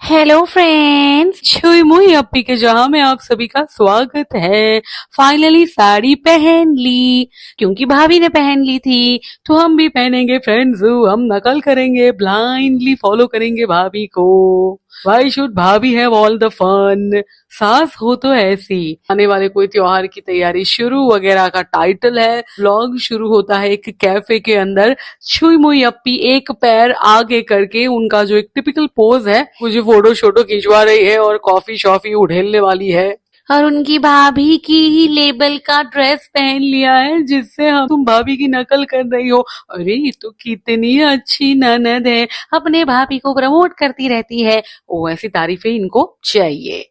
Hello friends, छुई मुई अप्पी के जहां में आप सभी का स्वागत है। फाइनली साड़ी पहन ली, क्योंकि भाभी ने पहन ली थी तो हम भी पहनेंगे फ्रेंड्स। हम नकल करेंगे, ब्लाइंडली फॉलो करेंगे भाभी को। वाई शुड भाभी हैव ऑल द फन। सास हो तो ऐसी। आने वाले कोई त्योहार की तैयारी शुरू वगैरह का टाइटल है। व्लॉग शुरू होता है एक कैफे के अंदर। छुई मुई अप्पी एक पैर आगे करके, उनका जो एक टिपिकल पोज है, मुझे फोटो शोटो खिंचवा रही है और कॉफी शॉफी उड़ेलने वाली है। और उनकी भाभी की ही लेबल का ड्रेस पहन लिया है, जिससे हम तुम भाभी की नकल कर रही हो। अरे ये तो कितनी अच्छी ननद है, अपने भाभी को प्रमोट करती रहती है। ओ, ऐसी तारीफें इनको चाहिए।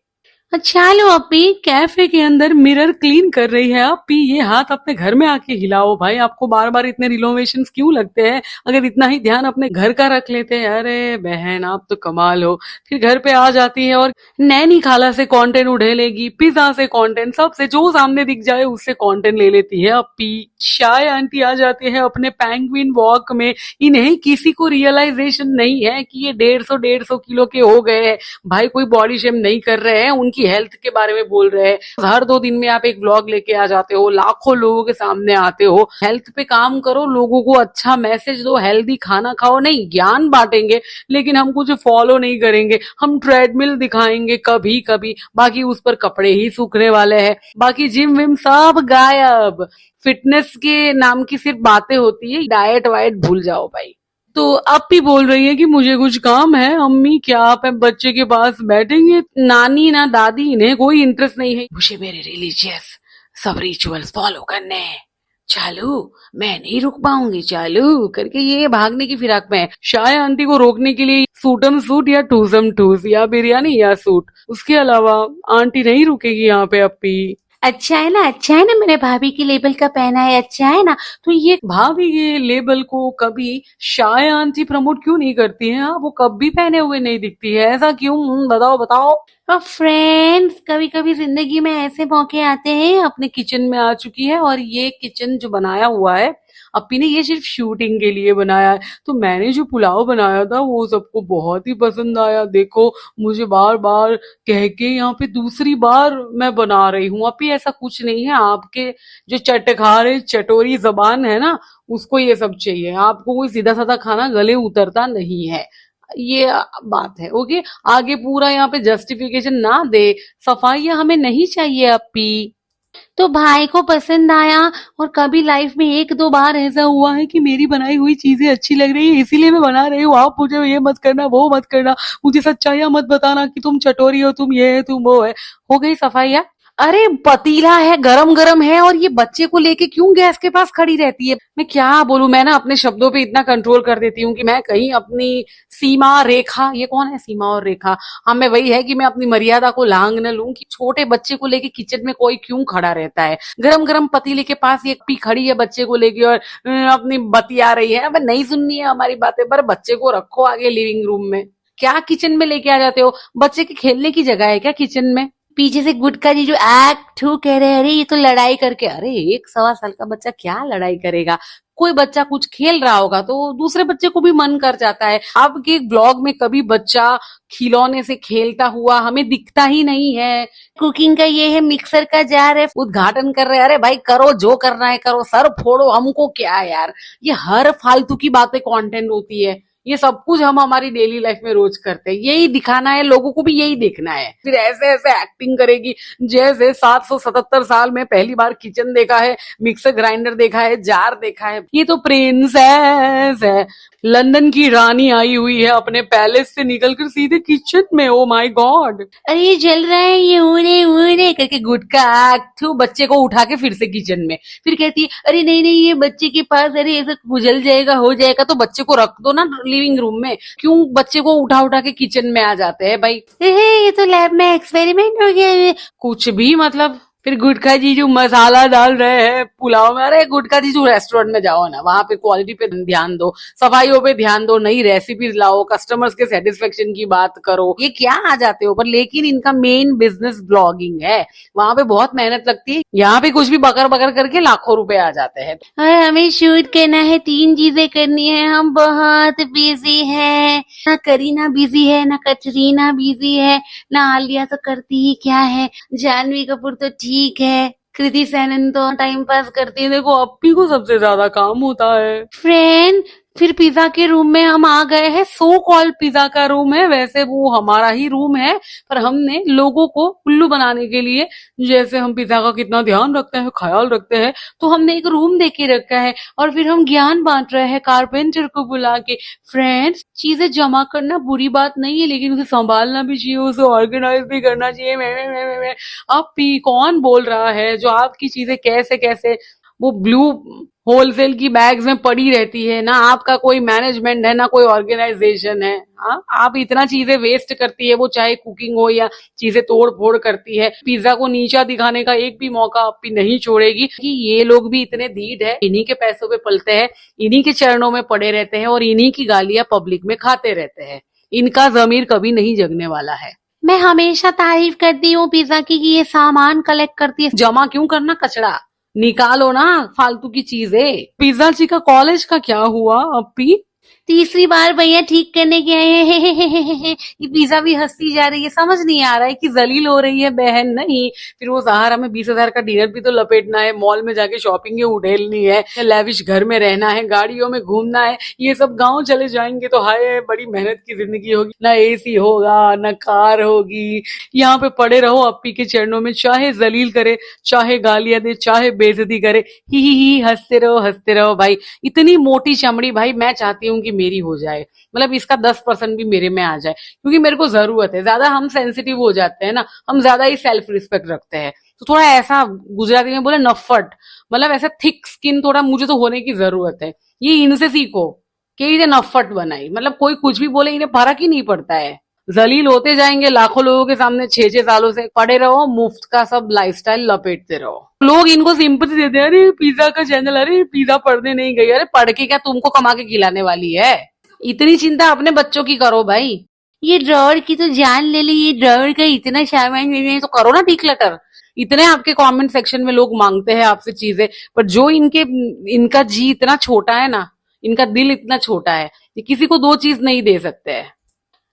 अच्छा लो अप्पी, कैफे के अंदर मिरर क्लीन कर रही है अप्पी। ये हाथ अपने घर में आके हिलाओ भाई, आपको बार बार इतने रिनोवेशंस क्यों लगते हैं? अगर इतना ही ध्यान अपने घर का रख लेते हैं। अरे बहन, आप तो कमाल हो। फिर घर पे आ जाती है और नैनी खाला से कंटेंट उड़ेलेगी, पिज्जा से कंटेंट, सबसे जो सामने दिख जाए उससे कंटेंट ले लेती है अप्पी। शाय आंटी आ जाती है अपने पैंगुइन वॉक में। इन्हें किसी को रियलाइजेशन नहीं है कि ये 150 किलो के हो गए हैं। भाई कोई बॉडी शेम नहीं कर रहे हैं, उनकी हेल्थ के बारे में बोल रहे हैं। हर 2 दिन में आप एक व्लॉग लेके आ जाते हो, लाखों लोगों के सामने आते हो। हेल्थ पे काम करो, लोगों को अच्छा मैसेज दो, हेल्दी खाना खाओ। नहीं, ज्ञान बांटेंगे लेकिन हम कुछ फॉलो नहीं करेंगे। हम ट्रेडमिल दिखाएंगे कभी कभी, बाकी उस पर कपड़े ही सूखने वाले हैं। बाकी जिम विम सब गायब। फिटनेस के नाम की सिर्फ बातें होती है, डाइट वाइट भूल जाओ भाई। तो अब भी बोल रही है कि मुझे कुछ काम है। अम्मी क्या आप बच्चे के पास बैठेंगे? नानी ना दादी, इन्हें कोई इंटरेस्ट नहीं है। मुझे मेरे रिलीजियस सब रिचुअल्स फॉलो करने हैं। चालू, मैं नहीं रुक पाऊंगी, चालू करके ये भागने की फिराक में है। शायद आंटी को रोकने के लिए सूटम सूट या टूसम टूस या बिरयानी या सूट, उसके अलावा आंटी नहीं रुकेगी यहाँ पे अपी। अच्छा है ना, अच्छा है ना, मेरे भाभी की लेबल का पहना है, अच्छा है ना। तो ये भाभी के लेबल को कभी शाय आंटी प्रमोट क्यों नहीं करती हैं? वो कभी पहने हुए नहीं दिखती है, ऐसा क्यों? बताओ बताओ। फ्रेंड्स, कभी कभी जिंदगी में ऐसे मौके आते हैं। अपने किचन में आ चुकी है और ये किचन जो बनाया हुआ है अपी ने, ये सिर्फ शूटिंग के लिए बनाया है। तो मैंने जो पुलाव बनाया था वो सबको बहुत ही पसंद आया। देखो, मुझे बार बार कह के यहाँ पे दूसरी बार मैं बना रही हूँ। अपी ऐसा कुछ नहीं है, आपके जो चटखारे चटोरी जबान है ना, उसको ये सब चाहिए। आपको कोई सीधा साधा खाना गले उतरता नहीं है, ये बात है। ओके, आगे पूरा यहाँ पे जस्टिफिकेशन ना दे। सफाइयाँ हमें नहीं चाहिए अपी। तो भाई को पसंद आया, और कभी लाइफ में एक दो बार ऐसा हुआ है कि मेरी बनाई हुई चीजें अच्छी लग रही है इसीलिए मैं बना रही हूँ। आप मुझे ये मत करना, वो मत करना, मुझे सच्चाइयां मत बताना कि तुम चटोरी हो, तुम ये है, तुम वो है। हो गई सफाइया? अरे पतीला है, गरम गरम है, और ये बच्चे को लेके क्यों गैस के पास खड़ी रहती है? मैं क्या बोलूं, मैं ना अपने शब्दों पे इतना कंट्रोल कर देती हूँ कि मैं कहीं अपनी सीमा रेखा, ये कौन है सीमा और रेखा? हाँ, मैं वही है कि मैं अपनी मर्यादा को लांग न लूं कि छोटे बच्चे को लेके किचन में कोई क्यों खड़ा रहता है। गरम गरम पतीले के पास ये पी खड़ी है बच्चे को लेके और अपनी बतिया रही है। अब नहीं सुननी है हमारी बातें, पर बच्चे को रखो आगे लिविंग रूम में। क्या किचन में लेके आ जाते हो? बच्चे के खेलने की जगह है क्या किचन में? पीछे से गुटखा जी जो एक्ट टू कह रहे हैं, अरे ये तो लड़ाई करके। अरे 1 सवा साल का बच्चा क्या लड़ाई करेगा? कोई बच्चा कुछ खेल रहा होगा तो दूसरे बच्चे को भी मन कर जाता है। आपके ब्लॉग में कभी बच्चा खिलौने से खेलता हुआ हमें दिखता ही नहीं है। कुकिंग का ये है, मिक्सर का जार है, उद्घाटन कर रहे हैं। अरे भाई करो, जो करना है करो, सर फोड़ो, हमको क्या है यार। ये हर फालतू की बातें कंटेंट होती है। ये सब कुछ हम हमारी डेली लाइफ में रोज करते हैं, यही दिखाना है लोगों को, भी यही देखना है। फिर ऐसे ऐसे एक्टिंग करेगी जैसे 777 साल में पहली बार किचन देखा है, मिक्सर ग्राइंडर देखा है, जार देखा है। ये तो प्रिंसेस है, लंदन की रानी आई हुई है, अपने पैलेस से निकलकर सीधे किचन में। ओ माय गॉड, अरे ये जल रहा है, ये उरे करके गुटका ठू बच्चे को उठा के फिर से किचन में। फिर कहती है अरे नहीं नहीं, ये बच्चे के पास, अरे ऐसा जल जाएगा, हो जाएगा, तो बच्चे को रख दो ना लिविंग रूम में। क्यों बच्चे को उठा उठा के किचन में आ जाते हैं भाई? ये तो लैब में एक्सपेरिमेंट हो गया। कुछ भी मतलब, फिर गुटखा जी जो मसाला डाल रहे हैं पुलाव में, अरे गुटखा जी जो रेस्टोरेंट में जाओ ना, वहां पे क्वालिटी पे ध्यान दो, सफाइयों पे ध्यान दो, नई रेसिपीज लाओ, कस्टमर्स के सेटिस्फेक्शन की बात करो, ये क्या आ जाते हो। पर लेकिन इनका मेन बिजनेस ब्लॉगिंग है, वहां पे बहुत मेहनत लगती है, यहाँ पे कुछ भी बकर बकर करके लाखों रुपए आ जाते हैं। हमें शूट करना है, 3 चीजें करनी है, हम बहुत बिजी है, ना करीना बिजी है, ना कटरीना बिजी है, ना आलिया तो करती ही क्या है, जानवी कपूर तो ठीक है, कृति सेनन तो टाइम पास करती है, देखो अप्पी को सबसे ज्यादा काम होता है। फ्रेंड, फिर पिज्जा के रूम में हम आ गए हैं, सो कॉल्ड पिज्जा का रूम है, वैसे वो हमारा ही रूम है, पर हमने लोगों को उल्लू बनाने के लिए, जैसे हम पिज्जा का कितना ध्यान रखते हैं, ख्याल रखते हैं, तो हमने एक रूम दे के रखा है और फिर हम ज्ञान बांट रहे हैं कारपेंटर को बुला के। फ्रेंड्स, चीजें जमा करना बुरी बात नहीं है, लेकिन उसे संभालना भी चाहिए, उसे ऑर्गेनाइज भी करना चाहिए। मैं अब पी कौन बोल रहा है जो आपकी चीजें कैसे कैसे वो ब्लू होलसेल की बैग्स में पड़ी रहती है, ना आपका कोई मैनेजमेंट है, ना कोई ऑर्गेनाइजेशन है। हाँ, आप इतना चीजें वेस्ट करती है, वो चाहे कुकिंग हो या चीजें तोड़ फोड़ करती है। पिज्जा को नीचा दिखाने का एक भी मौका आप भी नहीं छोड़ेगी कि ये लोग भी इतने धीर है, इन्हीं के पैसों पे पलते हैं, इन्हीं के चरणों में पड़े रहते हैं और इन्हीं की गालियां पब्लिक में खाते रहते हैं। इनका जमीर कभी नहीं जगने वाला है। मैं हमेशा तारीफ करती हूँ पिज्जा की कि ये सामान कलेक्ट करती है, जमा क्यों करना कचरा, निकालो ना फालतू की चीजें। पिज्जा जी का कॉलेज का क्या हुआ अप्पी? तीसरी बार भैया ठीक करने के आए हैं। ये पिज्जा भी हंसती जा रही है, समझ नहीं आ रहा है कि जलील हो रही है बहन नहीं। फिर वो सहारा में 20,000 का डिनर भी तो लपेटना है, मॉल में जाके शॉपिंग उड़ेलनी है, लेविश घर में रहना है, गाड़ियों में घूमना है। ये सब गांव चले जाएंगे तो हाय बड़ी मेहनत की जिंदगी होगी, ना एसी होगा ना कार होगी। यहाँ पे पड़े रहो अप्पी के चरणों में, चाहे जलील करे, चाहे गालियां दे, चाहे बेइज्जती करे, ही हंसते रहो भाई। इतनी मोटी चमड़ी भाई मैं चाहती हूँ कि मेरी हो जाए, मतलब इसका 10% भी मेरे में आ जाए, क्योंकि मेरे को जरूरत है। ज्यादा हम सेंसिटिव हो जाते हैं ना, हम ज्यादा ही सेल्फ रिस्पेक्ट रखते हैं, तो थोड़ा ऐसा गुजराती में बोले नफट, मतलब ऐसा थिक स्किन थोड़ा मुझे तो होने की जरूरत है। ये इनसे सीखो कि ये नफट बनाई, मतलब कोई कुछ भी बोले इन्हें फर्क ही नहीं पड़ता है। जलील होते जाएंगे लाखों लोगों के सामने, 6-6 सालों से पड़े रहो, मुफ्त का सब लाइफस्टाइल लपेटते रहो। लोग इनको सिंपैथी देते हैं, अरे पिज्जा का चैनल, अरे पिज्जा पढ़ने नहीं गई, अरे पढ़ के क्या तुमको कमा के खिलाने वाली है? इतनी चिंता अपने बच्चों की करो भाई। ये ड्रॉवर की तो जान ले ली, ये ड्रॉवर का इतना सामान नहीं तो करो ना डिक्लटर। इतने आपके कमेंट सेक्शन में लोग मांगते हैं आपसे चीजें, पर जो इनका जी इतना छोटा है ना, इनका दिल इतना छोटा है, ये किसी को 2 चीज नहीं दे सकते हैं।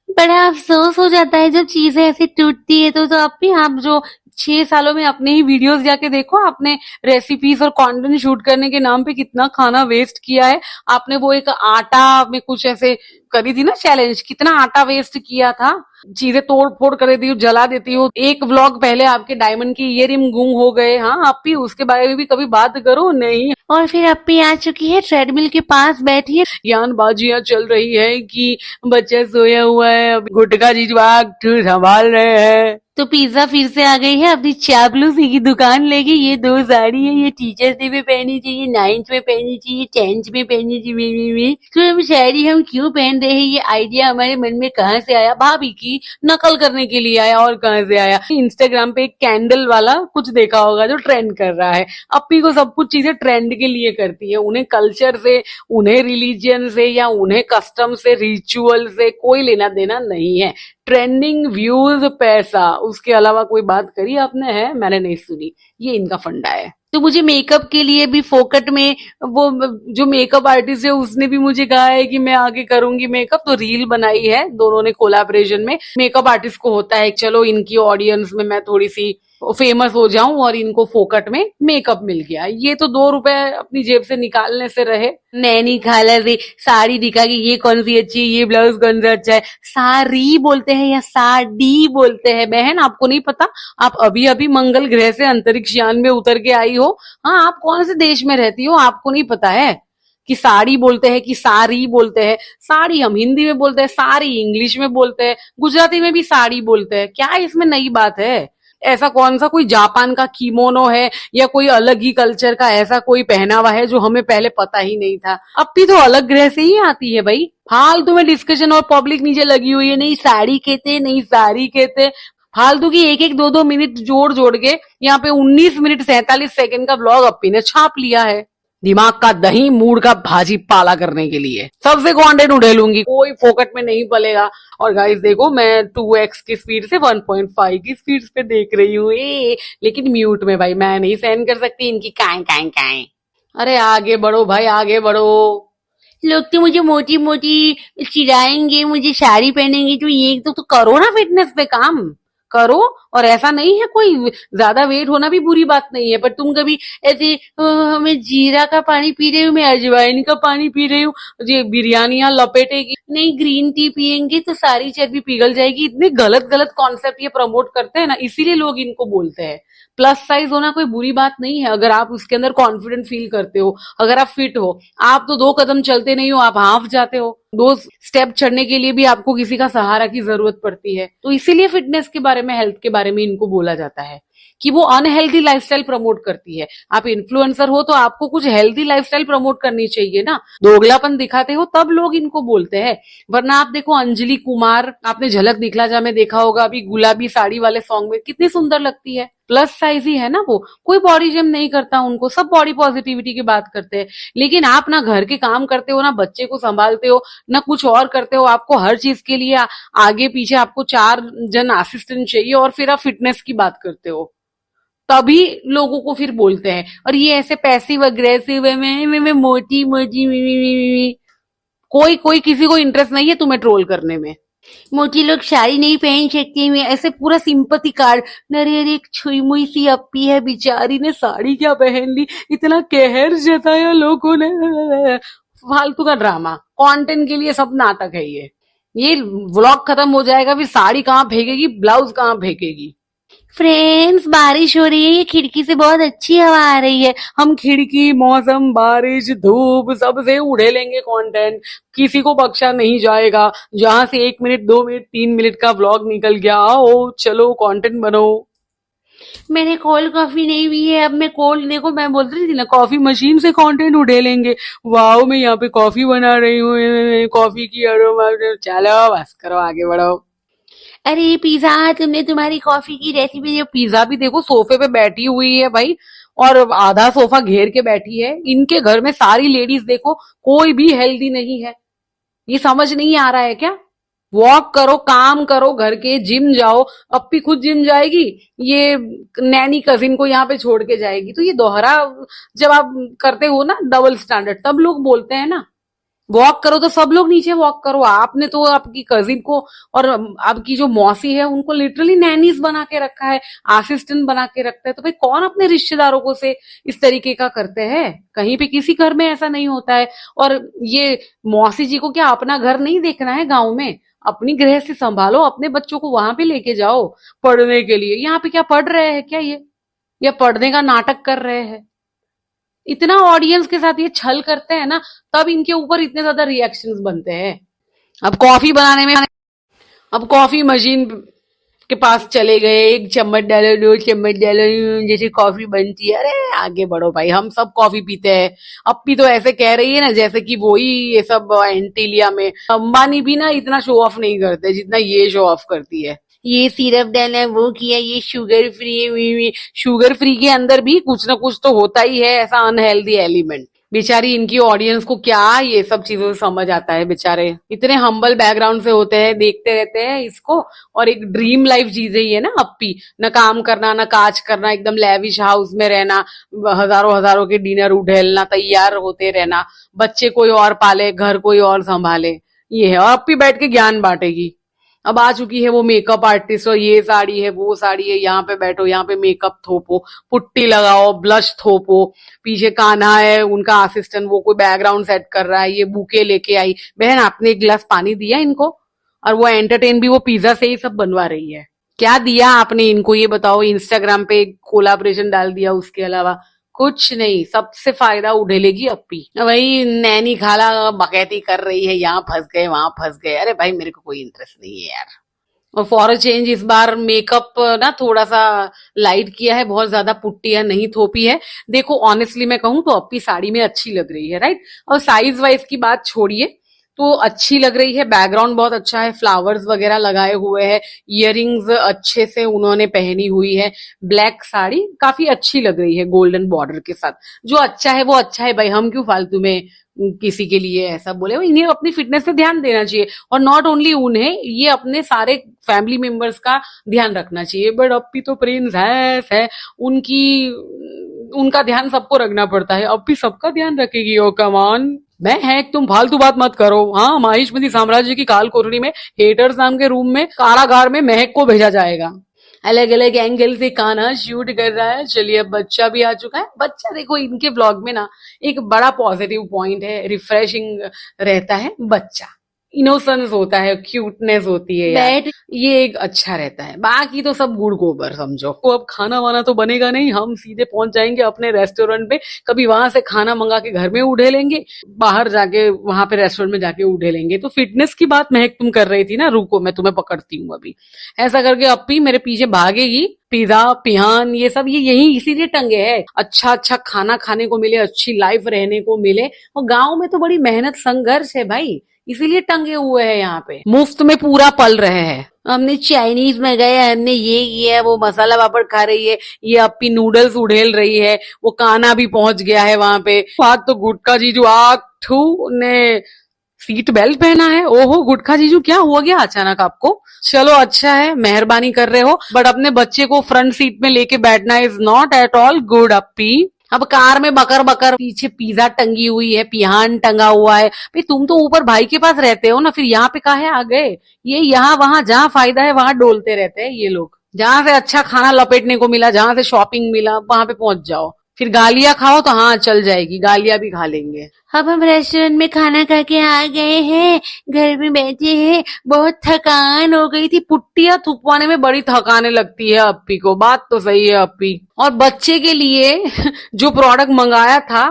बड़ा अफसोस हो जाता है जब चीजें ऐसे टूटती है, तो आप भी, आप जो 6 सालों में अपने ही वीडियोस जाके देखो, आपने रेसिपीज और कंटेंट शूट करने के नाम पे कितना खाना वेस्ट किया है। आपने वो एक आटा में कुछ ऐसे करी थी ना चैलेंज, कितना आटा वेस्ट किया था, चीजें तोड़ फोड़ कर देती हो, जला देती हो। एक व्लॉग पहले आपके डायमंड की ईयरिंग गुम हो गए, हाँ आप भी उसके बारे में भी कभी बात करो नहीं। और फिर अप्पी आ चुकी है, ट्रेडमिल के पास बैठी है, ज्ञानबाजियां चल रही है कि बच्चा सोया हुआ है, अभी गुटखा जिजवाग संभाल रहे हैं। तो पिज्जा फिर से आ गई है अपनी चापलूसी की दुकान लेके। ये 2 साड़ी है, ये टीचर्स डे में पहनी चाहिए, 9th में पहनी चाहिए, 10th में पहनी चाहिए। तो हम साड़ी हम क्यों पहन रहे हैं, ये आइडिया हमारे मन में कहाँ से आया? भाभी की नकल करने के लिए आया, और कहाँ से आया? इंस्टाग्राम पे एक कैंडल वाला कुछ देखा होगा जो ट्रेंड कर रहा है। अप्पी को सब कुछ चीजें ट्रेंड के लिए करती है, उन्हें कल्चर से, उन्हें रिलीजन से या उन्हें कस्टम से, रिचुअल से कोई लेना देना नहीं है। ट्रेंडिंग, व्यूज, पैसा, उसके अलावा कोई बात करी आपने? है मैंने नहीं सुनी। ये इनका फंडा है। तो मुझे मेकअप के लिए भी फोकट में, वो जो मेकअप आर्टिस्ट है उसने भी मुझे कहा है कि मैं आगे करूंगी मेकअप, तो रील बनाई है दोनों ने कोलैबोरेशन में। मेकअप आर्टिस्ट को होता है चलो इनकी ऑडियंस में मैं थोड़ी सी फेमस हो जाऊं और इनको फोकट में मेकअप मिल गया। ये तो 2 रुपए अपनी जेब से निकालने से रहे। नैनी खाला से साड़ी दिखा कि ये कौन सी अच्छी है, ये ब्लाउज कौन सा अच्छा है। साड़ी बोलते हैं या साड़ी बोलते हैं बहन, आपको नहीं पता? आप अभी अभी मंगल ग्रह से अंतरिक्ष यान में उतर के आई हो। हाँ, आप कौन से देश में रहती हो, आपको नहीं पता है कि साड़ी बोलते हैं कि साड़ी बोलते हैं? साड़ी हम हिंदी में बोलते हैं, साड़ी इंग्लिश में बोलते हैं, गुजराती में भी साड़ी बोलते हैं। क्या इसमें नई बात है? ऐसा कौन सा कोई जापान का किमोनो है या कोई अलग ही कल्चर का ऐसा कोई पहनावा है जो हमें पहले पता ही नहीं था? अब भी तो अलग ग्रह से ही आती है भाई। फालतू में डिस्कशन और पब्लिक नीचे लगी हुई है, नहीं साड़ी कहते नहीं साड़ी कहते। फालतू की एक एक दो दो मिनट जोड़ जोड़ के यहाँ पे 19 मिनट 47 सेकंड का व्लॉग अपी ने छाप लिया है। दिमाग का दही मूड का भाजी पाला करने के लिए सबसे कंटेंट उड़ेलूंगी, कोई फोकट में नहीं पलेगा। और गाइस देखो, मैं 2x की स्पीड से 1.5 की स्पीड पे देख रही हूँ, लेकिन म्यूट में भाई, मैं नहीं सहन कर सकती इनकी काएं काएं काएं। अरे आगे बढ़ो भाई, आगे बढ़ो। लोग तो मुझे मोटी मोटी चिढ़ाएंगे, मुझे साड़ी पहनेंगे, तो ये तो करो ना, फिटनेस पे काम करो। और ऐसा नहीं है, कोई ज्यादा वेट होना भी बुरी बात नहीं है, पर तुम कभी ऐसे मैं जीरा का पानी पी रही हूँ, मैं अजवाइन का पानी पी रही हूँ, ये बिरयानियां लपेटेगी नहीं, ग्रीन टी पियेंगे तो सारी चर्बी पिघल जाएगी, इतने गलत गलत कॉन्सेप्ट ये प्रमोट करते हैं ना, इसीलिए लोग इनको बोलते हैं। प्लस साइज होना कोई बुरी बात नहीं है, अगर आप उसके अंदर कॉन्फिडेंट फील करते हो, अगर आप फिट हो। आप तो 2 कदम चलते नहीं हो, आप हाफ जाते हो। 2 स्टेप चढ़ने के लिए भी आपको किसी का सहारा की जरूरत पड़ती है, तो इसीलिए फिटनेस के बारे में, हेल्थ के बारे में इनको बोला जाता है कि वो अनहेल्दी लाइफस्टाइल प्रमोट करती है। आप इन्फ्लुएंसर हो तो आपको कुछ हेल्दी लाइफस्टाइल प्रमोट करनी चाहिए ना, दोगलापन दिखाते हो तब लोग इनको बोलते हैं। वरना आप देखो, अंजलि कुमार, आपने झलक दिखला जा में देखा होगा, अभी गुलाबी साड़ी वाले सॉन्ग में कितनी सुंदर लगती है। प्लस साइज ही है ना वो, कोई बॉडी जिम नहीं करता उनको, सब बॉडी पॉजिटिविटी की बात करते हैं। लेकिन आप ना घर के काम करते हो, ना बच्चे को संभालते हो, ना कुछ और करते हो, आपको हर चीज के लिए आगे पीछे आपको 4 जन असिस्टेंट चाहिए, और फिर आप फिटनेस की बात करते हो, तभी लोगों को फिर बोलते हैं। और ये ऐसे पैसिव अग्रेसिव है, मैं मोटी मोटी कोई कोई किसी को इंटरेस्ट नहीं है तुम्हें ट्रोल करने में। मोटी लोग साड़ी नहीं पहन सकती, मैं ऐसे पूरा सिंपति कार्ड। अरे अरे, एक छुई मुई सी अप्पी है, बेचारी ने साड़ी क्या पहन ली, इतना कहर जताया लोगों ने। फालतू का ड्रामा, कंटेंट के लिए सब नाटक है ये व्लॉग खत्म हो जाएगा, फिर साड़ी कहाँ फेंकेगी, ब्लाउज कहाँ फेंकेगी। फ्रेंड्स, बारिश हो रही है, ये खिड़की से बहुत अच्छी हवा आ रही है। हम खिड़की, मौसम, बारिश, धूप सब से उड़े लेंगे कंटेंट, किसी को बख्शा नहीं जाएगा। जहां से 1 मिनट 2 मिनट 3 मिनट का व्लॉग निकल गया, आओ चलो कंटेंट बनो। मैंने कोल्ड कॉफी नहीं पी है, अब मैं कोल्ड, देखो मैं बोल रही थी ना, कॉफी मशीन से कंटेंट उड़े लेंगे। वाओ, मैं यहाँ पे कॉफी बना रही हूँ, कॉफी की अरोमा। चलो बस करो, आगे बढ़ो। अरे पिज्जा, तुमने तुम्हारी कॉफी की रेसिपी, ये पिज्जा भी देखो सोफे पे बैठी हुई है भाई, और आधा सोफा घेर के बैठी है। इनके घर में सारी लेडीज देखो, कोई भी हेल्दी नहीं है, ये समझ नहीं आ रहा है क्या। वॉक करो, काम करो, घर के जिम जाओ। अप्पी खुद जिम जाएगी, ये नैनी कजिन को यहाँ पे छोड़ के जाएगी, तो ये दोहरा जब आप करते हो ना डबल स्टैंडर्ड, तब लोग बोलते हैं ना। वॉक करो तो सब लोग नीचे वॉक करो, आपने तो आपकी कजिन को और आपकी जो मौसी है उनको लिटरली नैनीज बना के रखा है, असिस्टेंट बना के रखता है। तो भाई कौन अपने रिश्तेदारों को से इस तरीके का करते हैं, कहीं पे किसी घर में ऐसा नहीं होता है। और ये मौसी जी को क्या अपना घर नहीं देखना है गांव में, अपनी गृहस्थी संभालो, अपने बच्चों को वहां पे लेके जाओ पढ़ने के लिए। यहाँ पे क्या पढ़ रहे हैं क्या ये, या पढ़ने का नाटक कर रहे हैं। इतना ऑडियंस के साथ ये छल करते हैं ना, तब इनके ऊपर इतने ज्यादा रिएक्शंस बनते हैं। अब कॉफी बनाने में, अब कॉफी मशीन के पास चले गए, 1 चम्मच डालो, 2 चम्मच डालो, जैसे कॉफी बनती है। अरे आगे बढ़ो भाई, हम सब कॉफी पीते हैं। अप्पी तो ऐसे कह रही है ना जैसे कि वो ही ये सब एंटीलिया में, अंबानी भी ना इतना शो ऑफ नहीं करते जितना ये शो ऑफ करती है। ये सिरप डाला है, वो किया, ये शुगर फ्री है, शुगर फ्री के अंदर भी कुछ ना कुछ तो होता ही है ऐसा अनहेल्दी एलिमेंट। बेचारी इनकी ऑडियंस को क्या ये सब चीजों से समझ आता है, बेचारे इतने हम्बल बैकग्राउंड से होते हैं, देखते रहते हैं इसको। और एक ड्रीम लाइफ जी रही है ना अप्पी, न काम करना न काज करना, एकदम लेविश हाउस में रहना, हजारों हजारों के डिनर उड़ेलना, तैयार होते रहना, बच्चे कोई और पाले, घर कोई और संभाले, ये है। और अप्पी बैठ के ज्ञान बांटेगी। अब आ चुकी है वो मेकअप आर्टिस्ट, और ये साड़ी है, वो साड़ी है, यहाँ पे बैठो, यहाँ पे मेकअप थोपो, पुट्टी लगाओ, ब्लश थोपो। पीछे कान्हा है उनका असिस्टेंट, वो कोई बैकग्राउंड सेट कर रहा है, ये बुके लेके आई। बहन आपने एक गिलास पानी दिया इनको, और वो एंटरटेन भी वो पिज्जा से ही सब बनवा रही है। क्या दिया आपने इनको ये बताओ, इंस्टाग्राम पे कोलाब्रेशन डाल दिया, उसके अलावा कुछ नहीं। सबसे फायदा उठेलेगी अप्पी, वही नैनी खाला बकैती कर रही है, यहाँ फंस गए वहां फंस गए। अरे भाई मेरे को कोई इंटरेस्ट नहीं है यार। और फॉर अ चेंज इस बार मेकअप ना थोड़ा सा लाइट किया है, बहुत ज्यादा पुट्टियां नहीं थोपी है। देखो ऑनेस्टली मैं कहूँ तो अप्पी साड़ी में अच्छी लग रही है, राइट। और साइज वाइज की बात छोड़िए, तो अच्छी लग रही है, बैकग्राउंड बहुत अच्छा है, फ्लावर्स वगैरह लगाए हुए हैं, इयररिंग्स अच्छे से उन्होंने पहनी हुई है, ब्लैक साड़ी काफी अच्छी लग रही है गोल्डन बॉर्डर के साथ। जो अच्छा है वो अच्छा है भाई, हम क्यों फालतू में किसी के लिए ऐसा बोले। इन्हें अपनी फिटनेस पे ध्यान देना चाहिए, और नॉट ओनली उन्हें, ये अपने सारे फैमिली मेंबर्स का ध्यान रखना चाहिए। बट अप्पी तो प्रिंसेस है, उनकी उनका ध्यान सबको रखना पड़ता है, अप्पी सबका ध्यान रखेगी। ओ कमान, मैं है, तुम फालतू बात मत करो। हाँ, माहिष्मती साम्राज्य की काल कोठरी में हेटर्स नाम के रूम में कारागार में महक को भेजा जाएगा। अलग अलग एंगल से कान्हा शूट कर रहा है। चलिए, अब बच्चा भी आ चुका है। बच्चा देखो, इनके व्लॉग में ना एक बड़ा पॉजिटिव पॉइंट है, रिफ्रेशिंग रहता है बच्चा, इनोसेंस होता है, क्यूटनेस होती है यार, ये एक अच्छा रहता है। बाकी तो सब गुड़ गोबर समझो। तो अब खाना वाना तो बनेगा नहीं, हम सीधे पहुंच जाएंगे अपने रेस्टोरेंट पे, कभी वहां से खाना मंगा के घर में उठे लेंगे, बाहर जाके वहां पे रेस्टोरेंट में जाके उठे लेंगे। तो फिटनेस की बात महक तुम कर रही थी ना, रुको मैं तुम्हें पकड़ती हूँ अभी। ऐसा करके अप्पी मेरे पीछे भागेगी, पिज्जा पिहान ये सब ये यही इसीलिए टंगे है, अच्छा अच्छा खाना खाने को मिले, अच्छी लाइफ रहने को मिले। और गाँव में तो बड़ी मेहनत संघर्ष है भाई, इसीलिए टंगे हुए हैं यहाँ पे, मुफ्त में पूरा पल रहे हैं। हमने चाइनीज में गए, हमने ये किया, वो मसाला पापड़ खा रही है, ये अप्पी नूडल्स उड़ेल रही है, वो काना भी पहुंच गया है वहां पे। आज तो गुटखा जीजू आठू ने सीट बेल्ट पहना है। ओहो गुटखा जीजू, क्या हुआ गया अचानक आपको? चलो अच्छा है, मेहरबानी कर रहे हो, बट अपने बच्चे को फ्रंट सीट में लेके बैठना is not at all good Appi. अब कार में बकर बकर, पीछे पिज्जा टंगी हुई है, पिहान टंगा हुआ है। भाई तुम तो ऊपर भाई के पास रहते हो ना, फिर यहाँ पे काहे आ गए? ये यहाँ वहां जहाँ फायदा है वहां डोलते रहते हैं ये लोग। जहां से अच्छा खाना लपेटने को मिला, जहां से शॉपिंग मिला, वहां पे पहुंच जाओ। फिर गालियां खाओ तो हाँ चल जाएगी, गालियां भी खा लेंगे। अब हम रेस्टोरेंट में खाना खा के आ गए हैं, घर में बैठे हैं, बहुत थकान हो गई थी। पुट्टियां थुपवाने में बड़ी थकाने लगती है अप्पी को, बात तो सही है अप्पी। और बच्चे के लिए जो प्रोडक्ट मंगाया था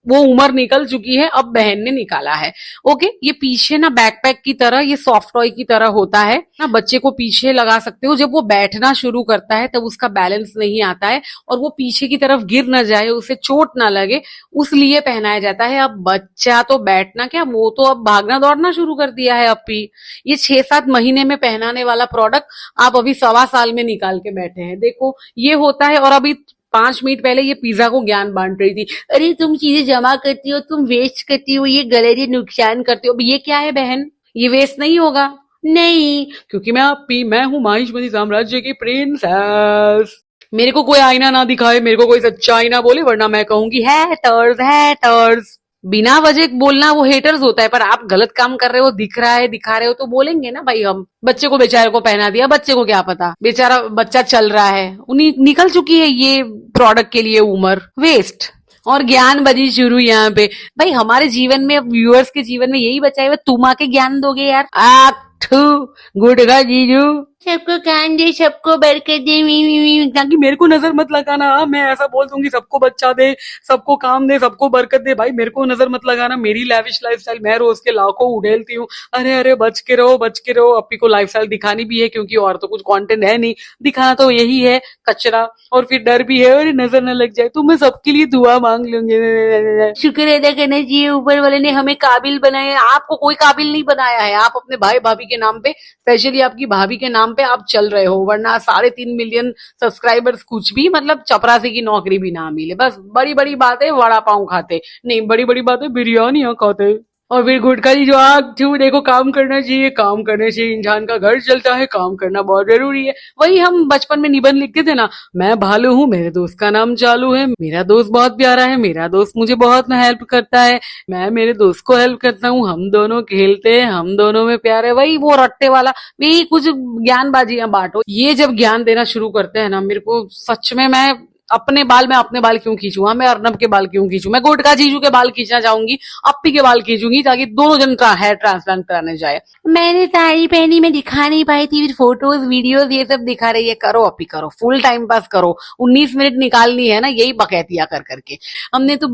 वो उम्र निकल चुकी है, अब बहन ने निकाला है। ओके, ये पीछे ना बैकपैक की तरह, ये सॉफ्ट टॉय की तरह होता है ना, बच्चे को पीछे लगा सकते हो। जब वो बैठना शुरू करता है तब उसका बैलेंस नहीं आता है और वो पीछे की तरफ गिर ना जाए, उसे चोट ना लगे, उस लिए पहनाया जाता है। अब बच्चा तो बैठना क्या, वो तो अब भागना दौड़ना शुरू कर दिया है अप्पी। ये 6-7 महीने में पहनाने वाला प्रोडक्ट आप अभी 1.25 साल में निकाल के बैठे हैं। देखो ये होता है। और अभी 5 मिनट पहले ये पिज्जा को ज्ञान बांट रही थी, अरे तुम चीजें जमा करती हो, तुम वेस्ट करती हो, ये गैलरी नुकसान करती हो। अब ये क्या है बहन, ये वेस्ट नहीं होगा। नहीं, क्योंकि मैं हूँ माहिष्मती साम्राज्य की प्रिंसेस। मेरे को कोई आईना ना दिखाए, मेरे को कोई सच्चा आईना बोले, वरना मैं कहूंगी हैटर्स हैटर्स। बिना वजह बोलना वो हेटर्स होता है, पर आप गलत काम कर रहे हो, दिख रहा है, दिखा रहे हो तो बोलेंगे ना भाई। हम बच्चे को बेचारे को पहना दिया, बच्चे को क्या पता, बेचारा बच्चा चल रहा है, उन्हीं निकल चुकी है ये प्रोडक्ट के लिए उम्र, वेस्ट। और ज्ञान बजी शुरू यहाँ पे। भाई हमारे जीवन में, व्यूअर्स के जीवन में यही बचा है, तुम आके ज्ञान दोगे यार। गुटखा जीजू, सबको कान दे, सबको बरकत दे, ताकि मेरे को नजर मत लगाना। मैं ऐसा बोल दूंगी सबको बच्चा दे, सबको काम दे, सबको बरकत दे। भाई मेरे को नजर मत लगाना, मेरी लैविश लाइफस्टाइल, मैं रोज के लाखों उड़ेलती हूँ। अरे अरे बच के रहो, बच के रहो। अप्पी को लाइफस्टाइल दिखानी भी है, क्योंकि और तो कुछ कंटेंट है नहीं, दिखाना तो यही है कचरा। और फिर डर भी है, अरे नजर न लग जाए। तो मैं सबके लिए दुआ मांग लूंगी। शुक्र अदा करना चाहिए ऊपर वाले ने हमें काबिल बनाया। आपको कोई काबिल नहीं बनाया है, आप अपने भाई भाभी के नाम पे, स्पेशली आपकी भाभी के नाम पे आप चल रहे हो, वरना 3.5 मिलियन सब्सक्राइबर्स कुछ भी, मतलब चपरासी की नौकरी भी ना मिले। बस बड़ी बड़ी बातें वड़ा पाव खाते नहीं, बड़ी बड़ी बातें बिरयानियां खाते। और फिर गुटखा जी जो देखो, काम करना चाहिए, काम करने से इंसान का घर चलता है, काम करना बहुत जरूरी है। वही हम बचपन में निबंध लिखते थे ना, मैं भालू हूँ, मेरे दोस्त का नाम चालू है, मेरा दोस्त बहुत प्यारा है, मेरा दोस्त मुझे बहुत हेल्प करता है, मैं मेरे दोस्त को हेल्प करता हूँ, हम दोनों खेलते हैं, हम दोनों में प्यार है। वही वो रट्टे वाला, वही कुछ ज्ञानबाजियां बांटो। ये जब ज्ञान देना शुरू करते हैं ना, मेरे को सच में, मैं अपने बाल क्यों खींचूं? मैं अर्नब के बाल क्यों खींचूं? मैं गुटखा जीजू के बाल खींचना चाहूंगी, अप्पी के बाल खींचूंगी, ताकि दोनों जन का हेयर ट्रांसप्लांट कराने जाए। मैंने साड़ी पहनी, मैं दिखा नहीं पाई थी, फिर फोटोज वीडियोज ये सब दिखा रही है। करो अप्पी करो, फुल टाइम पास करो। 19 मिनट निकालनी है ना, यही बकैतिया कर करके। हमने तो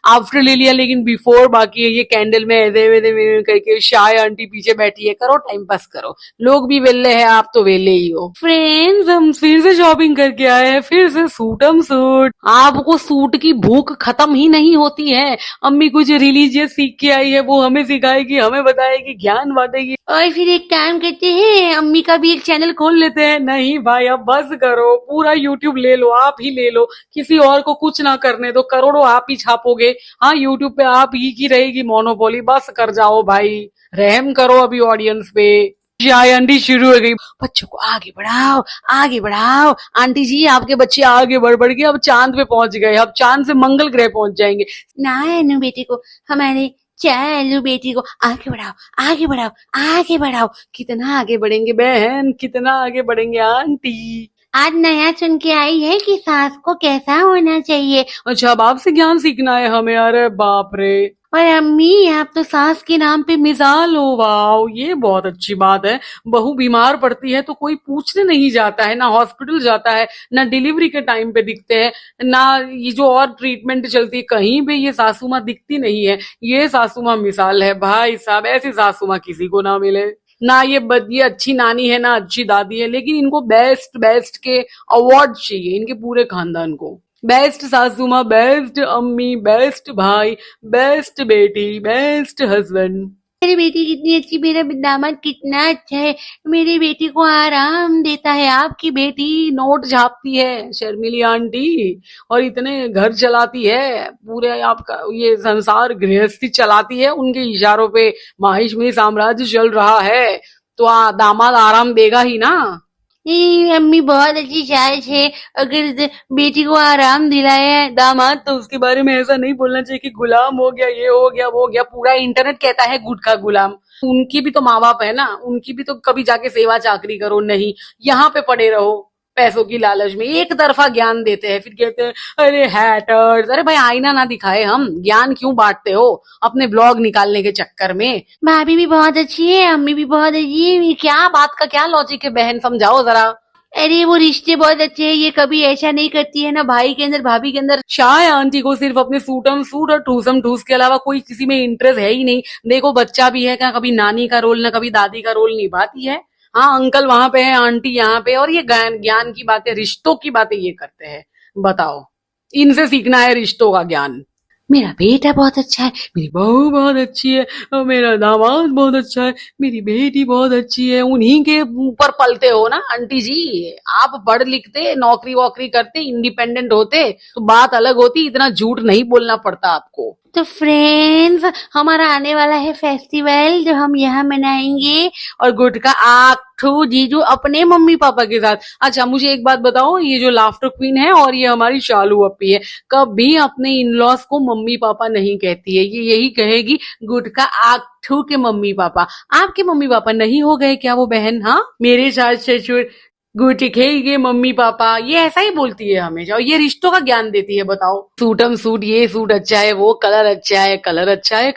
आफ्टर ले लिया, लेकिन बिफोर बाकी है। ये कैंडल में ऐसे वैसे करके शाय आंटी पीछे बैठी है, करो टाइम पास करो। लोग भी वेले हैं, आप तो वेले ही हो। फ्रेंड्स, हम फिर से शॉपिंग करके आए हैं, फिर से सूटम सूट। आपको सूट की भूख खत्म ही नहीं होती है। अम्मी कुछ रिलीजियस सीख के आई है, वो हमें सिखाएगी, हमें बताएगी, ज्ञान बांटेगी। और फिर एक काम करते हैं, अम्मी का भी एक चैनल खोल लेते हैं। नहीं भाई अब बस करो, पूरा यूट्यूब ले लो, आप ही ले लो, किसी और को कुछ ना करने दो, करोड़ों आप ही छापोगे। हाँ यूट्यूब पे आप ही की रहेगी मोनोपोली, बस कर जाओ भाई, रहम करो अभी ऑडियंस पे। चाय आंटी शुरू हो गई, बच्चों को आगे बढ़ाओ, आगे बढ़ाओ। आंटी जी आपके बच्चे आगे बढ़ बढ़ के अब चांद पे पहुंच गए, अब चांद से मंगल ग्रह पहुंच जाएंगे। ना अनु बेटी को, हमारे चालू बेटी को आगे बढ़ाओ, आगे बढ़ाओ, आगे बढ़ाओ। कितना आगे बढ़ेंगे बहन, कितना आगे बढ़ेंगे आंटी। आज नया सुन के आई है कि सास को कैसा होना चाहिए। अच्छा अब आपसे ज्ञान सीखना है हमें, अरे बाप रे। और अम्मी आप तो सास के नाम पे मिसाल हो, वाओ ये बहुत अच्छी बात है। बहू बीमार पड़ती है तो कोई पूछने नहीं जाता है, ना हॉस्पिटल जाता है, ना डिलीवरी के टाइम पे दिखते हैं, ना ये जो और ट्रीटमेंट चलती है कहीं पे ये सासू माँ दिखती नहीं है। ये सासू माँ मिसाल है भाई साहब, ऐसी सासू माँ किसी को ना मिले। ना ये अच्छी नानी है ना अच्छी दादी है, लेकिन इनको बेस्ट बेस्ट के अवार्ड चाहिए इनके पूरे खानदान को। बेस्ट सासू माँ, बेस्ट अम्मी, बेस्ट भाई, बेस्ट बेटी, बेस्ट हस्बैंड। मेरी बेटी कितनी अच्छी, मेरा दामाद कितना अच्छा है, मेरी बेटी को आराम देता है। आपकी बेटी नोट छापती है शर्मिली आंटी, और इतने घर चलाती है, पूरे आपका ये संसार गृहस्थी चलाती है उनके इशारों पे। माहिष्मती साम्राज्य चल रहा है तो दामाद आराम देगा ही ना। अम्मी बहुत अच्छी सास है, अगर बेटी को आराम दिलाया है दामाद तो उसके बारे में ऐसा नहीं बोलना चाहिए कि गुलाम हो गया, ये हो गया, वो हो गया। पूरा इंटरनेट कहता है गुटखा गुलाम। उनकी भी तो माँ बाप है ना, उनकी भी तो कभी जाके सेवा चाकरी करो, नहीं यहाँ पे पड़े रहो पैसों की लालच में। एक तरफा ज्ञान देते हैं, फिर कहते हैं अरे हैटर्स। अरे भाई आईना ना दिखाए, हम ज्ञान क्यों बांटते हो अपने ब्लॉग निकालने के चक्कर में। भाभी भी बहुत अच्छी है, अम्मी भी बहुत अच्छी है, ये क्या बात का क्या लॉजिक है बहन, समझाओ जरा। अरे वो रिश्ते बहुत अच्छे हैं, ये कभी ऐसा नहीं करती है ना भाई के अंदर भाभी के अंदर। शाय आंटी को सिर्फ अपने सूटम सूट और ठूसम ठूस के अलावा कोई किसी में इंटरेस्ट है ही नहीं। देखो बच्चा भी है, क्या कभी नानी का रोल ना कभी दादी का रोल निभाती है। हाँ अंकल वहां पे है, आंटी यहाँ पे, और ये ज्ञान ज्ञान की बातें, रिश्तों की बातें ये करते हैं। बताओ, इनसे सीखना है रिश्तों का ज्ञान। मेरा बेटा बहुत अच्छा है, मेरी बहू बहुत अच्छी है, और मेरा दामाद बहुत अच्छा है, मेरी बेटी बहुत अच्छी है। उन्हीं के ऊपर पलते हो ना आंटी जी। आप पढ़ लिखते, नौकरी वोकरी करते, इंडिपेंडेंट होते तो बात अलग होती, इतना झूठ नहीं बोलना पड़ता आपको। तो फ्रेंड्स हमारा आने वाला है फेस्टिवल जो हम यहाँ मनाएंगे, और गुटका आखू जीजू अपने मम्मी पापा के साथ। अच्छा मुझे एक बात बताओ, ये जो लाफ्टर क्वीन है और ये हमारी शालू अपी है, कभी अपने इन लॉस को मम्मी पापा नहीं कहती है, ये यही कहेगी गुटका आखू के मम्मी पापा। आपके मम्मी पापा नहीं हो गए क्या वो बहन? हाँ मेरे सास ससुर गुटिके के मम्मी पापा, ये ऐसा ही बोलती है हमेशा, और ये रिश्तों का ज्ञान देती है। बताओ सूटम सूट, ये सूट अच्छा है, वो कलर अच्छा है, कलर अच्छा है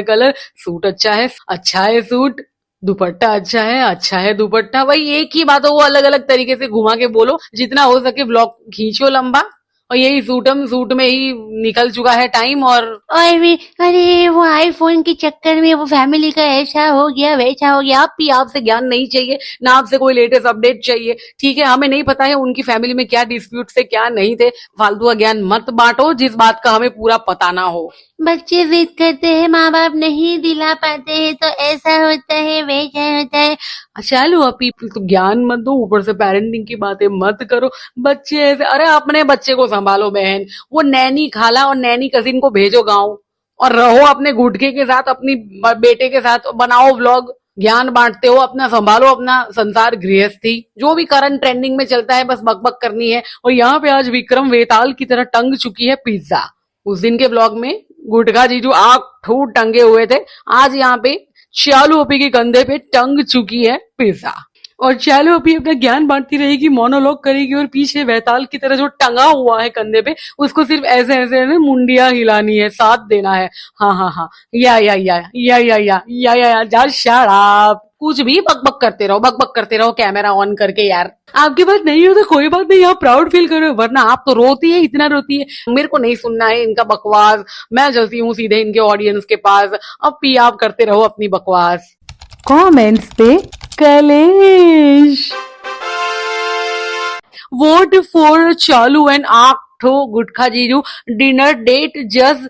कलर, सूट अच्छा है सूट, दुपट्टा अच्छा है दुपट्टा। भाई एक ही बात हो, वो अलग अलग तरीके से घुमा के बोलो, जितना हो सके ब्लॉग खींचो लंबा। और यही सूटम सूट में ही निकल चुका है टाइम। और अरे वो आईफोन के चक्कर में वो फैमिली का ऐसा हो गया वैसा हो गया। आप भी, आपसे ज्ञान नहीं चाहिए ना, आपसे कोई लेटेस्ट अपडेट चाहिए, ठीक है। हमें नहीं पता है उनकी फैमिली में क्या डिस्प्यूट थे क्या नहीं थे, फालतू का ज्ञान मत बांटो जिस बात का हमें पूरा पता ना हो। बच्चे जिद करते हैं, माँ बाप नहीं दिला पाते हैं, तो ऐसा होता है वैसा होता है। चलो अभी तो ज्ञान मत दो, ऊपर से पेरेंटिंग की बातें मत करो। बच्चे ऐसे, अरे अपने बच्चे को संभालो बहन, वो नैनी खाला और नैनी कजिन को भेजो गाँव, और रहो अपने गुटके के साथ, अपनी बेटे के साथ, बनाओ व्लॉग, ज्ञान बांटते हो, अपना संभालो अपना संसार गृहस्थी। जो भी करंट ट्रेंडिंग में चलता है बस बक बक करनी है। और यहाँ पे आज विक्रम वेताल की तरह टंग चुकी है पिज्जा। उस दिन के ब्लॉग में गुटखा जीजू आग ठूट टंगे हुए थे, आज यहाँ पे चालू ओपी के कंधे पे टंग चुकी है पिज्जा। और चालू अभी अपना ज्ञान बांटती रहेगी, मोनोलॉग करेगी, और पीछे वैताल की तरह जो टंगा हुआ है कंधे पे उसको सिर्फ ऐसे ऐसे ना मुंडिया हिलानी है, साथ देना है। हाँ हाँ हाँ, या जा शराब, कुछ भी बक बक करते रहो कैमरा ऑन करके। यार आपके पास नहीं हो तो कोई बात नहीं, आप प्राउड फील करो, वरना आप तो रोती है, इतना रोती है। मेरे को नहीं सुनना है इनका बकवास, मैं चलती हूँ सीधे इनके ऑडियंस के पास। अब भी आप करते रहो अपनी बकवास। कमेंट्स पे कलेश। वोट फॉर चालू एंड ठो गुटखा जीजू, dinner date just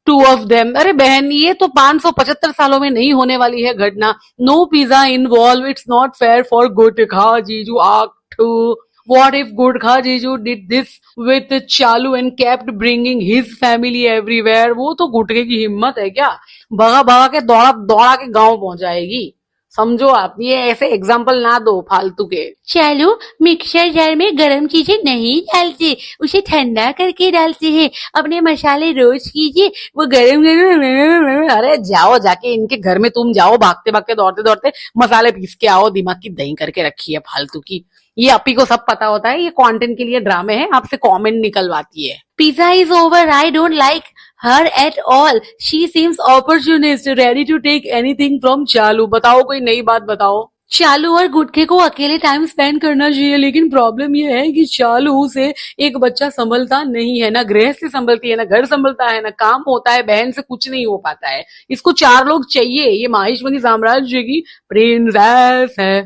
two of them. अरे बहन, ये तो 575 सालों में नहीं होने वाली है घटना। No pizza involve, it's not fair for Gutkha Jiju आक्टू। What if Gurkha Jeju did this with Chalu and kept bringing his family everywhere? वो तो गुटके की हिम्मत है क्या, भगा भगा के दौड़ा दौड़ा के गांव पहुंचाएगी। समझो आप, ये ऐसे एग्जाम्पल ना दो फालतू के। चलो, मिक्सर जार में गरम चीजें नहीं डालते, उसे ठंडा करके डालते हैं। अपने मसाले रोस्ट कीजिए, वो गरम गरम। अरे जाओ, जाके इनके घर में तुम जाओ, भागते भागते दौड़ते दौड़ते मसाले पीस के आओ, दिमाग की दही करके रखी है फालतू की। ये अपी को सब पता होता है, ये कंटेंट के लिए ड्रामे हैं, आपसे कमेंट निकलवाती है। Pizza is over, I don't like her at all. She seems opportunist, ready to take anything from चालू। बताओ, कोई नई बात बताओ। चालू और गुटके को अकेले टाइम स्पेंड करना चाहिए, लेकिन प्रॉब्लम ये है कि चालू से एक बच्चा संभलता नहीं है, ना गृहस्थी संभलती है, ना घर संभलता है, ना काम होता है, बहन से कुछ नहीं हो पाता है। इसको 4 लोग चाहिए। ये माहेश्वरी साम्राज्य की प्रिंसेस है।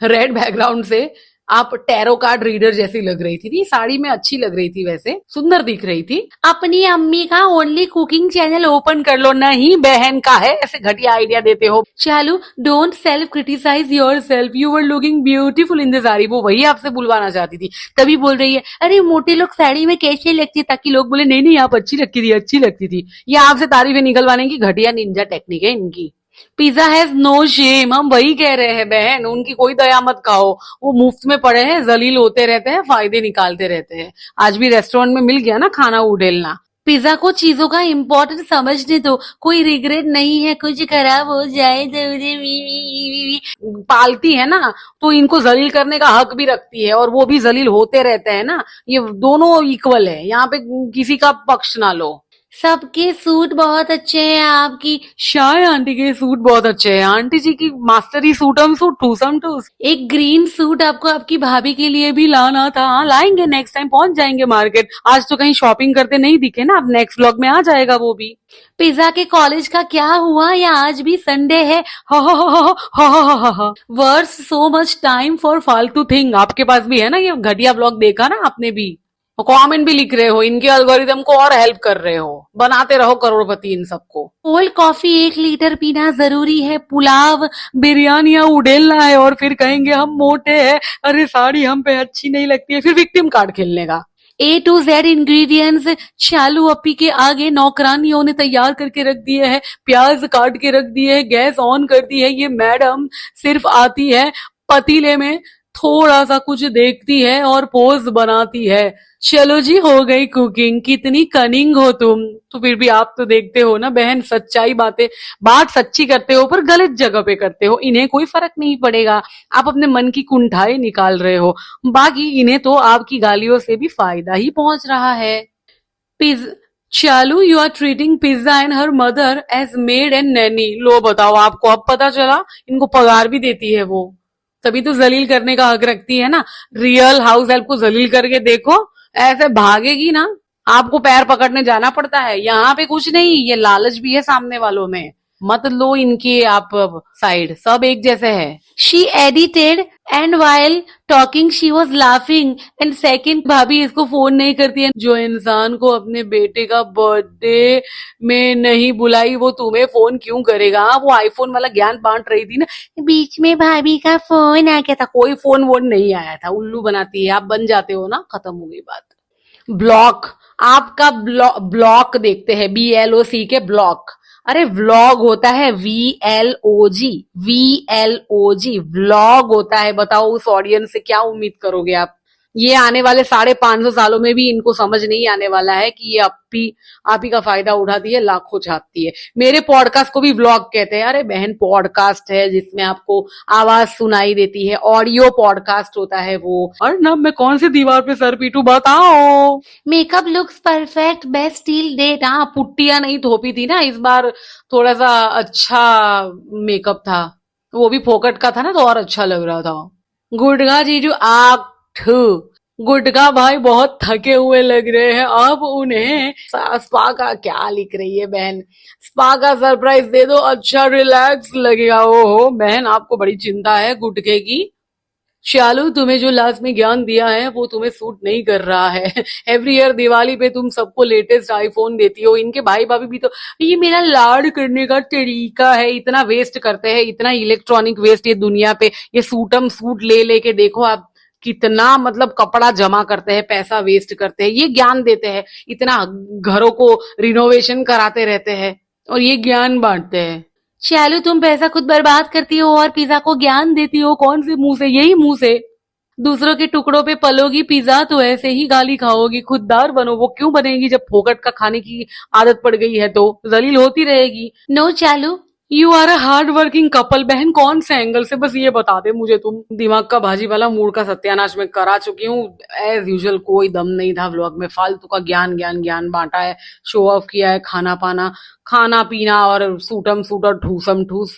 रेड बैकग्राउंड से आप टैरो कार्ड रीडर जैसी लग रही थी। साड़ी में अच्छी लग रही थी, वैसे सुंदर दिख रही थी। अपनी अम्मी का ओनली कुकिंग चैनल ओपन कर लो। नहीं, बहन का है, ऐसे घटिया आइडिया देते हो। चालू, don't self criticise your self, you were looking beautiful in the sari. वो वही आपसे बुलवाना चाहती थी, तभी बोल रही है अरे मोटे लोग साड़ी में कैसे लगती है, ताकि लोग बोले नहीं नहीं आप अच्छी लगती थी, अच्छी लगती थी। ये आपसे तारीफें निकलवाने की घटिया निंजा टेक्निक है इनकी। पिज्जा हैज नो शेम, हम वही कह रहे हैं बहन, उनकी कोई दया मत खाओ। वो मुफ्त में पड़े हैं, जलील होते रहते हैं, फायदे निकालते रहते हैं। आज भी रेस्टोरेंट में मिल गया ना खाना उड़ेलना। पिज्जा को चीजों का इम्पोर्टेंस समझने दो, कोई रिग्रेट नहीं है कुछ खराब हो जाए तो। पालती है ना, तो इनको जलील करने का हक भी रखती है, और वो भी जलील होते रहते हैं ना। ये दोनों इक्वल है, यहाँ पे किसी का पक्ष ना लो। सबके सूट बहुत अच्छे हैं आपकी। शाय आंटी के सूट बहुत अच्छे हैं। आंटी जी की मास्टरी सूटम सूट टूसम टूस। एक ग्रीन सूट आपको आपकी भाभी के लिए भी लाना था। हाँ, लाएंगे, नेक्स्ट टाइम पहुंच जाएंगे मार्केट। आज तो कहीं शॉपिंग करते नहीं दिखे ना, अब नेक्स्ट व्लॉग में आ जाएगा वो भी। पिज्जा के कॉलेज का क्या हुआ, या आज भी संडे है? Worse so much time for फालतू थिंग। आपके पास भी है ना ये घटिया व्लॉग, देखा ना आपने भी। कमेंट भी लिख रहे हो, इनके एल्गोरिदम को और हेल्प कर रहे हो। बनाते रहो करोड़पति इन सबको। कोल्ड कॉफी 1 लीटर पीना जरूरी है। पुलाव बिरयानी उड़ेलना है, और फिर कहेंगे हम मोटे हैं, अरे साड़ी हम पे अच्छी नहीं लगती है, फिर विक्टिम कार्ड खेलने का। A to Z इंग्रेडिएंट्स चालू अपी के आगे नौकरानियों ने तैयार करके रख दिए है, प्याज काट के रख दिए है, गैस ऑन कर दी है। ये मैडम सिर्फ आती है, पतीले में थोड़ा सा कुछ देखती है और पोज बनाती है। चलो जी, हो गई कुकिंग। कितनी कनिंग हो तुम, तो फिर भी आप तो देखते हो ना बहन, सच्चाई बात सच्ची करते हो, पर गलत जगह पे करते हो। इन्हें कोई फर्क नहीं पड़ेगा, आप अपने मन की कुंठाई निकाल रहे हो। बाकी इन्हें तो आपकी गालियों से भी फायदा ही पहुंच रहा है। चालू, you are treating pizza and her mother as maid and nanny. लो बताओ, आपको अब पता चला, इनको पगार भी देती है वो, तभी तो जलील करने का हक रखती है ना। रियल हाउस हेल्प को जलील करके देखो, ऐसे भागेगी ना, आपको पैर पकड़ने जाना पड़ता है। यहाँ पे कुछ नहीं, ये लालच भी है सामने वालों में। मत लो इनकी आप साइड, सब एक जैसे है। She edited and while talking she was laughing. And second, भाभी इसको फोन नहीं करती है। जो इंसान को अपने बेटे का बर्थडे में नहीं बुलाई, वो तुम्हें फोन क्यों करेगा? वो आईफोन वाला ज्ञान बांट रही थी ना, बीच में भाभी का फोन आ गया था। कोई फोन वोन नहीं आया था, उल्लू बनाती है, आप बन जाते हो ना, खत्म हो गई बात। ब्लॉक, आपका ब्लॉक देखते हैं, BLOC के ब्लॉक। अरे व्लॉग होता है VLOG, VLOG व्लॉग होता है। बताओ उस ऑडियंस से क्या उम्मीद करोगे आप? ये आने वाले 550 सालों में भी इनको समझ नहीं आने वाला है कि ये आप ही का फायदा उठाती है, लाखों छापती है। मेरे पॉडकास्ट को भी व्लॉग कहते हैं। अरे बहन, पॉडकास्ट है जिसमें आपको आवाज सुनाई देती है, ऑडियो पॉडकास्ट होता है वो। और ना मैं कौन सी दीवार पे सर पीटू, बताओ। Makeup looks perfect, best till date. हाँ, पुट्टियां नहीं थोपी थी ना इस बार, थोड़ा सा अच्छा मेकअप था, वो भी फोकट का था ना, तो और अच्छा लग रहा था। गुडगा जीजू आठ। गुटका भाई बहुत थके हुए लग रहे हैं अब उन्हें। स्पा का क्या लिख रही है बहन? स्पा का सरप्राइज दे दो, अच्छा रिलैक्स लगेगा। ओहो बहन, आपको बड़ी चिंता है गुटके की। शालू, तुम्हें जो लास्ट में ज्ञान दिया है वो तुम्हें सूट नहीं कर रहा है। एवरी ईयर दिवाली पे तुम सबको लेटेस्ट आईफोन देती हो, इनके भाई भाभी भी तो ये मेरा लाड करने का तरीका है, इतना वेस्ट करते हैं, इतना इलेक्ट्रॉनिक वेस्ट ये दुनिया पे। ये सूटम सूट ले लेके देखो आप कितना मतलब कपड़ा जमा करते हैं, पैसा वेस्ट करते हैं, ये ज्ञान देते हैं, इतना घरों को रिनोवेशन कराते रहते हैं और ये ज्ञान बांटते हैं। शालू, तुम पैसा खुद बर्बाद करती हो और पिज़्ज़ा को ज्ञान देती हो, कौन से मुँह से? यही मुँह से। दूसरों के टुकड़ों पे पलोगी पिज़्ज़ा तो ऐसे ही गाली खाओगी, खुददार बनो। वो क्यों बनेगी जब फोकट का खाने की आदत पड़ गई है तो जलील होती रहेगी। नो चालू, you are a hard working couple. बहन, कौन से एंगल से? बस ये बता दे मुझे तुम। दिमाग का भाजी वाला मूड का सत्यानाश मैं करा चुकी हूँ। एज यूजुअल कोई दम नहीं था व्लॉग में, फालतू का ज्ञान ज्ञान ज्ञान बांटा है, शो ऑफ किया है, खाना पीना और सूटम सूट और ठूसम ठूस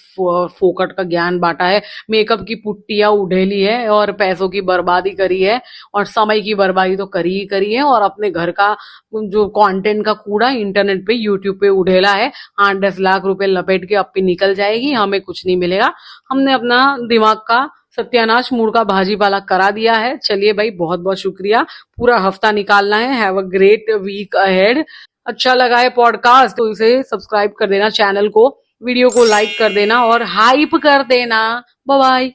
फोकट का ज्ञान बांटा है। मेकअप की पुट्टियां उधेली है और पैसों की बर्बादी करी है और समय की बर्बादी तो करी है और अपने घर का जो कंटेंट का कूड़ा इंटरनेट पे यूट्यूब पे उधेला है। 8-10 लाख रुपए लपेट के अपनी निकल जाएगी, हमें कुछ नहीं मिलेगा। हमने अपना दिमाग का सत्यानाश मूड का भाजी पाला करा दिया है। चलिए भाई, बहुत बहुत शुक्रिया। पूरा हफ्ता निकालना है। Have a great week ahead. अच्छा लगा है पॉडकास्ट तो इसे सब्सक्राइब कर देना चैनल को, वीडियो को लाइक कर देना और हाइप कर देना। Bye bye.